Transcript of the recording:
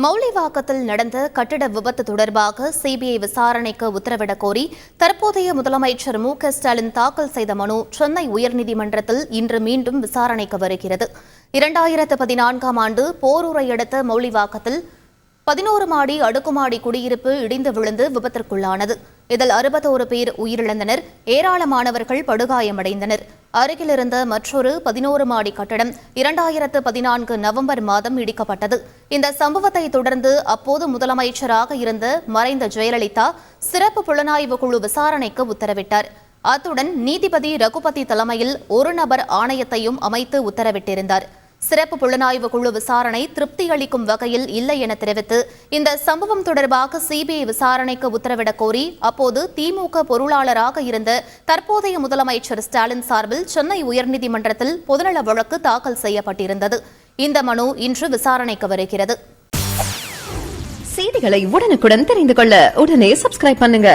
மௌலிவாக்கத்தில் நடந்த கட்டிட விபத்து தொடர்பாக சிபிஐ விசாரணைக்கு உத்தரவிடக் கோரி தற்போதைய முதலமைச்சர் மு.க.ஸ்டாலின் தாக்கல் செய்த மனு சென்னை உயர்நீதிமன்றத்தில் இன்று மீண்டும் விசாரணைக்கு வருகிறது. 2014ஆம் ஆண்டு போரூரை அடுத்த மௌலிவாக்கத்தில் 11 மாடி அடுக்குமாடி குடியிருப்பு இடிந்து விழுந்து விபத்திற்குள்ளானது. இதில் 61 பேர் உயிரிழந்தனர், ஏராளமானவர்கள் படுகாயமடைந்தனர். அருகிலிருந்த மற்றொரு 11 மாடி கட்டடம் 2014 நவம்பர் மாதம் இடிக்கப்பட்டது. இந்த சம்பவத்தை தொடர்ந்து அப்போது முதலமைச்சராக இருந்த மறைந்த ஜெயலலிதா சிறப்பு புலனாய்வு குழு விசாரணைக்கு உத்தரவிட்டார். அத்துடன் நீதிபதி ரகுபதி தலைமையில் ஒரு நபர் ஆணையத்தையும் அமைத்து உத்தரவிட்டிருந்தார். சிறப்பு புலனாய்வு குழு விசாரணை திருப்தி அளிக்கும் வகையில் இல்லை என தெரிவித்து இந்த சம்பவம் தொடர்பாக சிபிஐ விசாரணைக்கு உத்தரவிடக் கோரி அப்போது திமுக பொருளாளராக இருந்த தற்போதைய முதலமைச்சர் ஸ்டாலின் சார்பில் சென்னை உயர்நீதிமன்றத்தில் பொதுநல வழக்கு தாக்கல் செய்யப்பட்டிருந்தது. இந்த மனு இன்று விசாரணைக்கு வருகிறது. செய்திகளை உடனுக்குடன் தெரிந்து கொள்ள உடனே சப்ஸ்கிரைப் பண்ணுங்க.